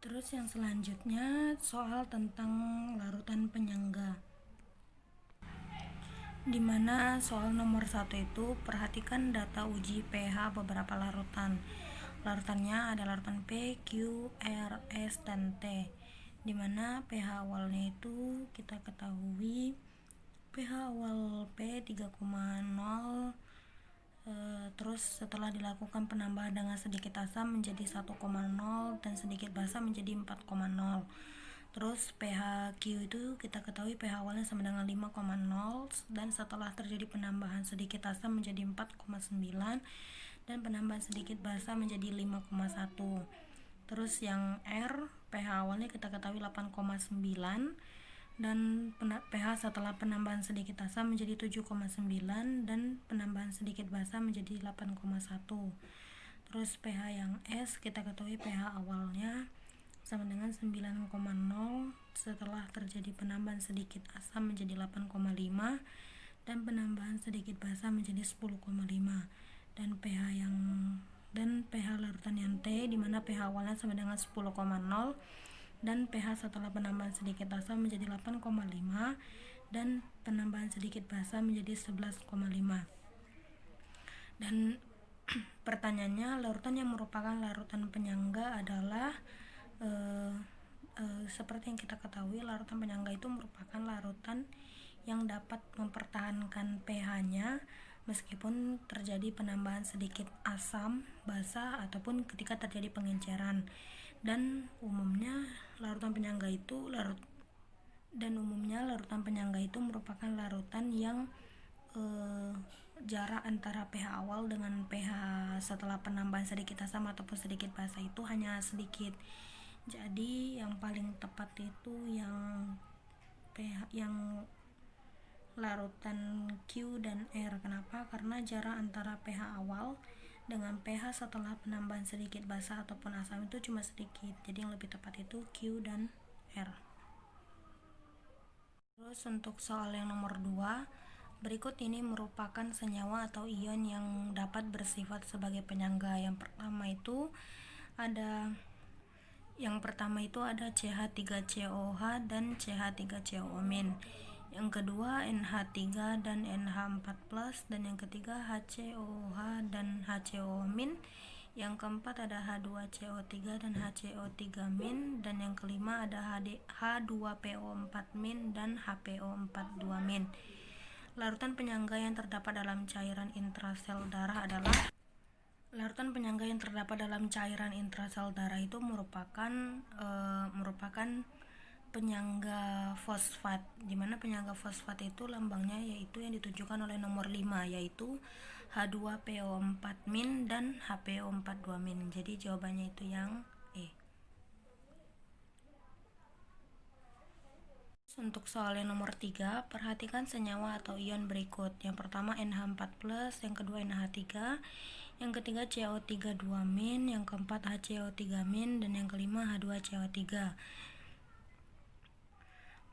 Terus yang selanjutnya soal tentang larutan penyangga, dimana soal nomor 1 itu perhatikan data uji pH beberapa larutan. Larutannya ada larutan P, Q, R, S, dan T, dimana pH awalnya itu kita ketahui pH awal P 3,0. Terus setelah dilakukan penambahan dengan sedikit asam menjadi 1,0 dan sedikit basa menjadi 4,0. Terus pH Q itu kita ketahui pH awalnya sama dengan 5,0 dan setelah terjadi penambahan sedikit asam menjadi 4,9 dan penambahan sedikit basa menjadi 5,1. Terus yang R, pH awalnya kita ketahui 8,9 dan pH setelah penambahan sedikit asam menjadi 7,9 dan penambahan sedikit basa menjadi 8,1. Terus pH yang S kita ketahui pH awalnya sama dengan 9,0 setelah terjadi penambahan sedikit asam menjadi 8,5 dan penambahan sedikit basa menjadi 10,5. Dan pH larutan yang T dimana pH awalnya sama dengan 10,0 dan pH setelah penambahan sedikit asam menjadi 8,5 dan penambahan sedikit basa menjadi 11,5. Dan pertanyaannya, larutan yang merupakan larutan penyangga adalah seperti yang kita ketahui, larutan penyangga itu merupakan larutan yang dapat mempertahankan pH-nya meskipun terjadi penambahan sedikit asam, basa, ataupun ketika terjadi pengenceran. Dan umumnya larutan penyangga itu merupakan larutan yang jarak antara pH awal dengan pH setelah penambahan sedikit asam ataupun sedikit basa itu hanya sedikit. Jadi yang paling tepat itu yang larutan Q dan R. Kenapa? Karena jarak antara pH awal dengan pH setelah penambahan sedikit basa ataupun asam itu cuma sedikit. Jadi yang lebih tepat itu Q dan R. Terus untuk soal yang nomor 2, berikut ini merupakan senyawa atau ion yang dapat bersifat sebagai penyangga. Yang pertama itu ada CH3COH dan CH3COO-. Yang kedua NH3 dan NH4+, dan yang ketiga HCOH dan HCOO-. Yang keempat ada H2CO3 dan HCO3-, dan yang kelima ada H2PO4- dan HPO42-. Larutan penyangga yang terdapat dalam cairan intrasel darah adalah itu merupakan penyangga fosfat, dimana penyangga fosfat itu lambangnya yaitu yang ditunjukkan oleh nomor 5 yaitu H2PO4- dan HPO42-. Jadi jawabannya itu yang E. Untuk soal yang nomor 3, perhatikan senyawa atau ion berikut. Yang pertama NH4+, yang kedua NH3, yang ketiga CO3-, yang keempat HCO3-, dan yang kelima H2CO3.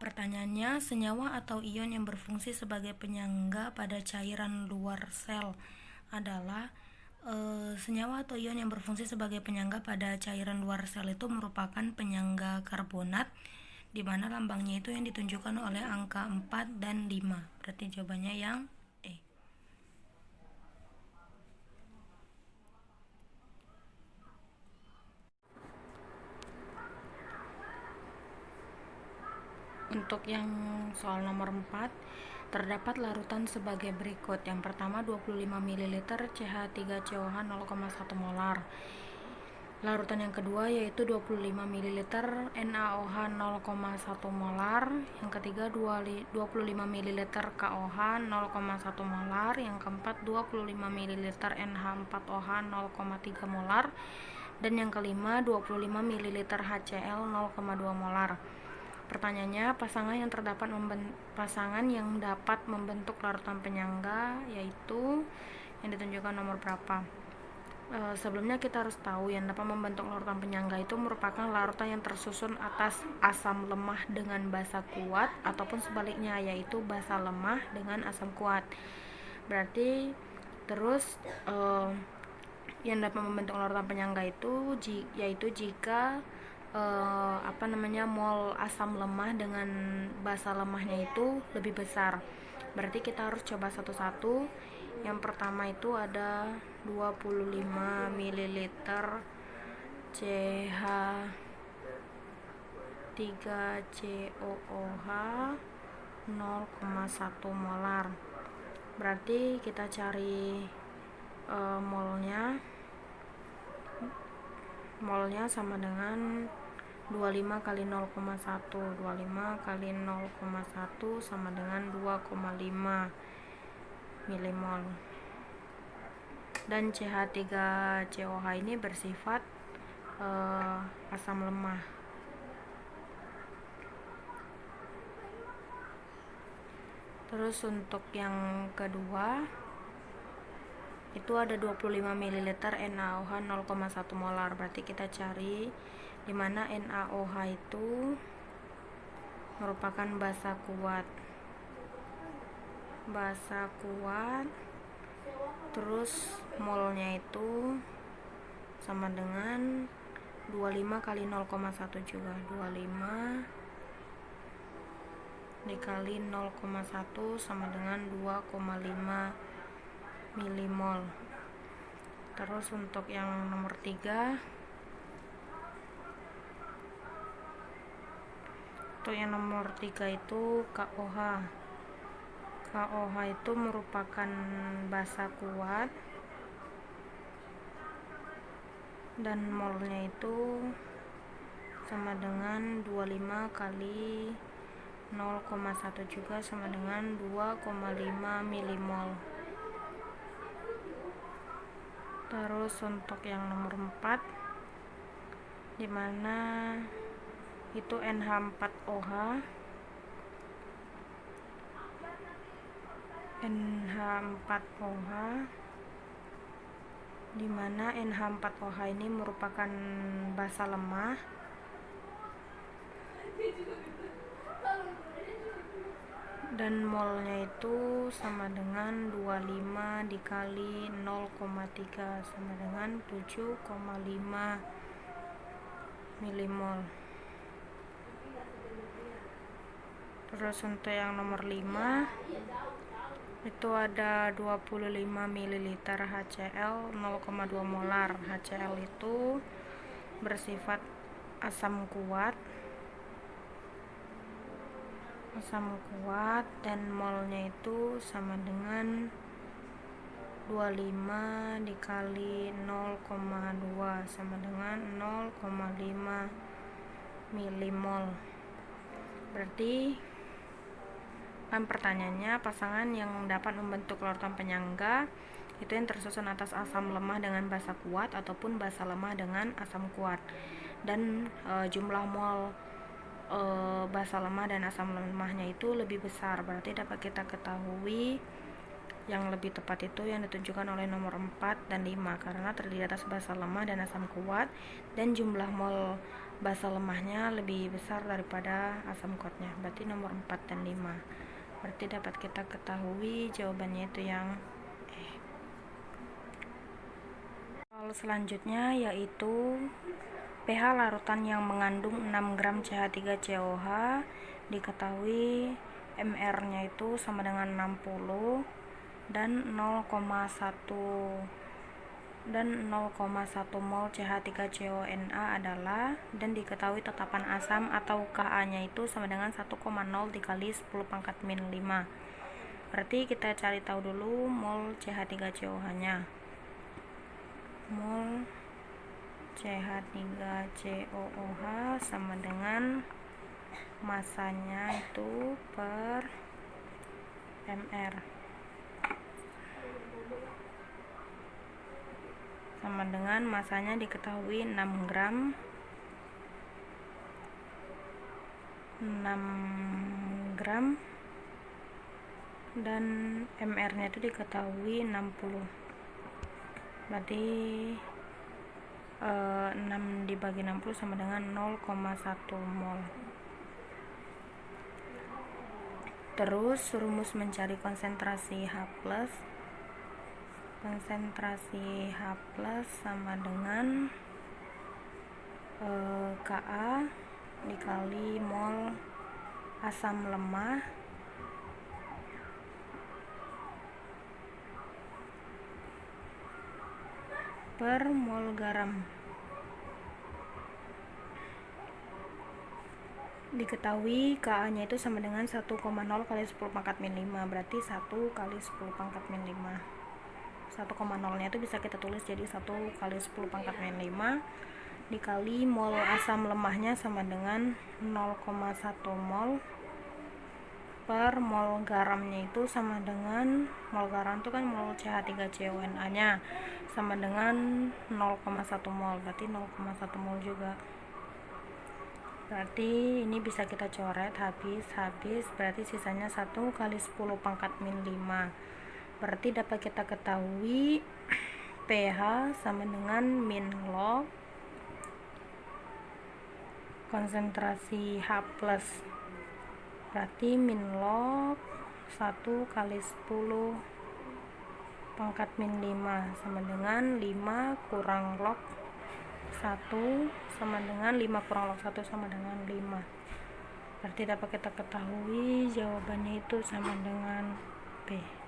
Pertanyaannya, senyawa atau ion yang berfungsi sebagai penyangga pada cairan luar sel adalah senyawa atau ion yang berfungsi sebagai penyangga pada cairan luar sel itu merupakan penyangga karbonat, di mana lambangnya itu yang ditunjukkan oleh angka 4 dan 5. Berarti jawabannya yang E. Untuk yang soal nomor 4, terdapat larutan sebagai berikut. Yang pertama 25 ml CH3COH 0,1 molar. Larutan yang kedua yaitu 25 ml NaOH 0,1 molar. Yang ketiga 25 ml KOH 0,1 molar. Yang keempat 25 ml NH4OH 0,3 molar. Dan yang kelima 25 ml HCl 0,2 molar. Pertanyaannya, pasangan yang dapat membentuk larutan penyangga yaitu yang ditunjukkan nomor berapa. Sebelumnya kita harus tahu yang dapat membentuk larutan penyangga itu merupakan larutan yang tersusun atas asam lemah dengan basa kuat ataupun sebaliknya yaitu basa lemah dengan asam kuat. Berarti terus yang dapat membentuk larutan penyangga itu yaitu jika mol asam lemah dengan basa lemahnya itu lebih besar. Berarti kita harus coba satu-satu. Yang pertama itu ada 25 ml CH3COOH 0,1 molar. Berarti kita cari molnya sama dengan 25 kali 0,1. 25 kali 0,1 sama dengan 2,5 milimol. Dan CH3COH ini bersifat asam lemah. Terus untuk yang kedua itu ada 25 ml NaOH 0,1 molar. Berarti kita cari di mana NaOH itu merupakan basa kuat. Terus molnya itu sama dengan 25 kali 0,1 juga. 25 dikali 0,1 sama dengan 2,5 milimol. Terus untuk yang nomor 3, itu KOH. KOH itu merupakan basa kuat dan molnya itu sama dengan 25 kali 0,1 juga sama dengan 2,5 milimol. Terus untuk yang nomor 4 dimana itu NH4OH dimana NH4OH ini merupakan basa lemah dan molnya itu sama dengan 25 dikali 0,3 sama dengan 7,5 milimol. Terus untuk yang nomor 5 itu ada 25 ml HCl 0,2 molar. HCl itu bersifat asam kuat dan molnya itu sama dengan 25 dikali 0,2 sama dengan 0,5 milimol. Berarti kan pertanyaannya, pasangan yang dapat membentuk larutan penyangga itu yang tersusun atas asam lemah dengan basa kuat ataupun basa lemah dengan asam kuat, dan jumlah mol basa lemah dan asam lemahnya itu lebih besar. Berarti dapat kita ketahui yang lebih tepat itu yang ditunjukkan oleh nomor 4 dan 5 karena terdiri atas basa lemah dan asam kuat dan jumlah mol basa lemahnya lebih besar daripada asam kuatnya. Berarti nomor 4 dan 5. Berarti dapat kita ketahui jawabannya itu yang Soal selanjutnya yaitu pH larutan yang mengandung 6 gram CH3COH diketahui MR-nya itu sama dengan 60 dan 0,1 mol CH3CONa adalah, dan diketahui tetapan asam atau Ka-nya itu sama dengan 1,0 dikali 10 pangkat min 5. Berarti kita cari tahu dulu mol CH3COH-nya. Mol CH3COOH sama dengan masanya itu per mr sama dengan masanya diketahui 6 gram dan mr-nya itu diketahui 60. Berarti 6 dibagi 60 sama dengan 0,1 mol. Terus rumus mencari konsentrasi H+. Konsentrasi H+ sama dengan Ka dikali mol asam lemah per mol garam. Diketahui Ka-nya itu sama dengan 1,0 kali 10 pangkat min 5, berarti 1 kali 10 pangkat min 5. 1,0 nya itu bisa kita tulis jadi 1 kali 10 pangkat min 5 dikali mol asam lemahnya sama dengan 0,1 mol per mol garamnya itu sama dengan, mol garam itu kan mol CH3CONA nya sama dengan 0,1 mol, berarti 0,1 mol juga. Berarti ini bisa kita coret habis, berarti sisanya 1 kali 10 pangkat min 5. Berarti dapat kita ketahui pH sama dengan min log konsentrasi H+. Berarti min log 1 kali 10 pangkat min 5 sama dengan 5 kurang log 1 sama dengan 5 kurang log 1 sama dengan 5. Berarti dapat kita ketahui jawabannya itu sama dengan B.